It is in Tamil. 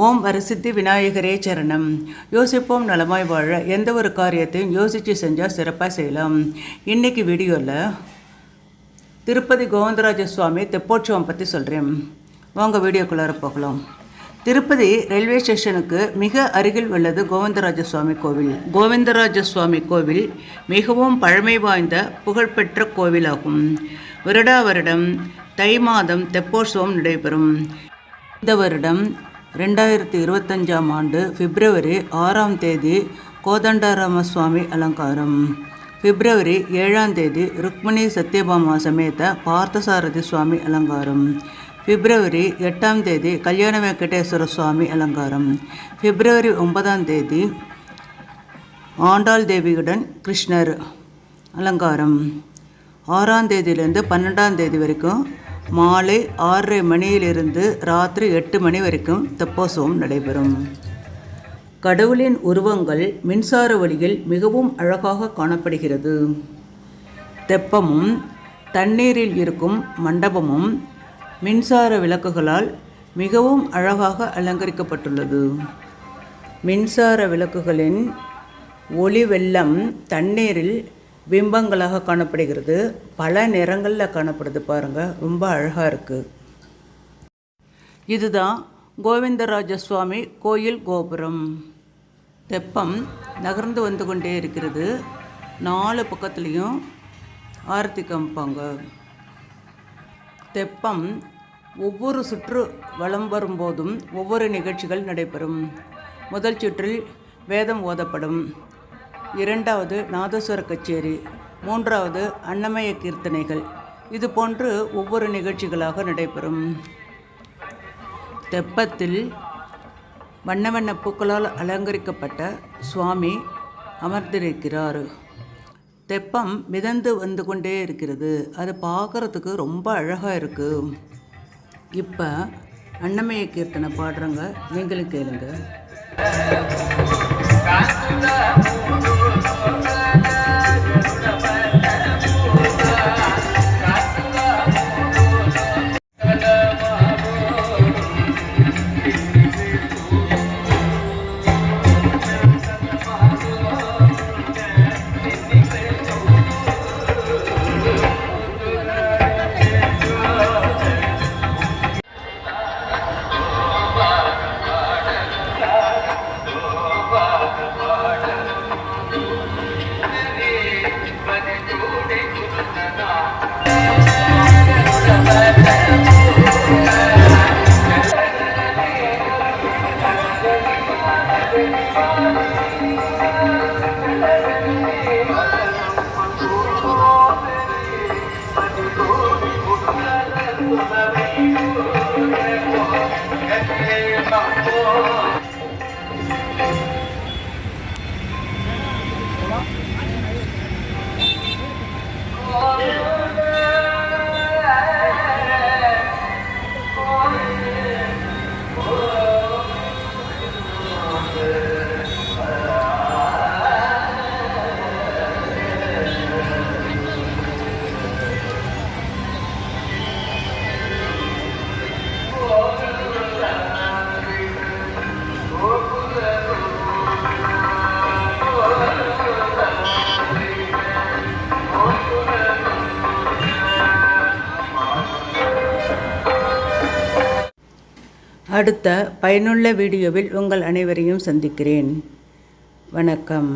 ஓம் வரசித்தி விநாயகரே சரணம். யோசிப்போம் நலமாய் வாழ. எந்த ஒரு காரியத்தையும் யோசித்து செஞ்சால் சிறப்பாக செய்யலாம். இன்றைக்கி வீடியோவில் திருப்பதி கோவிந்தராஜ சுவாமி தெப்போற்சவம் பற்றி சொல்கிறேன். வாங்க வீடியோக்குள்ளார போகலாம். திருப்பதி ரயில்வே ஸ்டேஷனுக்கு மிக அருகில் உள்ளது கோவிந்தராஜ சுவாமி கோவில். கோவிந்தராஜ சுவாமி கோவில் மிகவும் பழமை வாய்ந்த புகழ்பெற்ற கோவிலாகும். வருடா வருடம் தை மாதம் தெப்போற்சவம் நடைபெறும். இந்த வருடம் 2025ஆம் ஆண்டு பிப்ரவரி 6ஆம் தேதி கோதண்டராம சுவாமி அலங்காரம். பிப்ரவரி 7ஆம் தேதி ருக்மிணி சத்யபாமா சமேத பார்த்தசாரதி சுவாமி அலங்காரம். பிப்ரவரி 8ஆம் தேதி கல்யாண வெங்கடேஸ்வர சுவாமி அலங்காரம். பிப்ரவரி 9ஆம் தேதி ஆண்டாள் தேவியுடன் கிருஷ்ணர் அலங்காரம். 6ஆம் தேதியிலேருந்து 12ஆம் தேதி வரைக்கும் மாலை 6:30 மணியிலிருந்து ராத்திரி 8 மணி வரைக்கும் தெப்போற்சவம் நடைபெறும். கடவுளின் உருவங்கள் மின்சார ஒளியில் மிகவும் அழகாக காணப்படுகிறது. தெப்பமும் தண்ணீரில் இருக்கும் மண்டபமும் மின்சார விளக்குகளால் மிகவும் அழகாக அலங்கரிக்கப்பட்டுள்ளது. மின்சார விளக்குகளின் ஒளி வெள்ளம் தண்ணீரில் பிம்பங்களாக காணப்படுகிறது. பல நிறங்களில் காணப்படுது பாருங்கள், ரொம்ப அழகாக இருக்குது. இதுதான் கோவிந்தராஜ சுவாமி கோயில் கோபுரம். தெப்பம் நகர்ந்து வந்து கொண்டே இருக்கிறது. 4 பக்கத்துலேயும் ஆரத்தி காமிப்பாங்க. தெப்பம் ஒவ்வொரு சுற்று வலம் வரும்போதும் ஒவ்வொரு நிகழ்ச்சிகள் நடைபெறும். முதல் சுற்றில் வேதம் ஓதப்படும். 2வது நாதஸ்வர கச்சேரி. 3வது அன்னமய கீர்த்தனைகள். இது போன்று ஒவ்வொரு நிகழ்ச்சிகளாக நடைபெறும். தெப்பத்தில் வண்ண வண்ண பூக்களால் அலங்கரிக்கப்பட்ட சுவாமி அமர்ந்திருக்கிறார். தெப்பம் மிதந்து வந்து கொண்டே இருக்கிறது. அது பார்க்குறதுக்கு ரொம்ப அழகாக இருக்குது. இப்போ அன்னமய கீர்த்தனை பாடுறங்க, நீங்களும் கேளுங்க. அடுத்த பயனுள்ள வீடியோவில் உங்கள் அனைவரையும் சந்திக்கிறேன். வணக்கம்.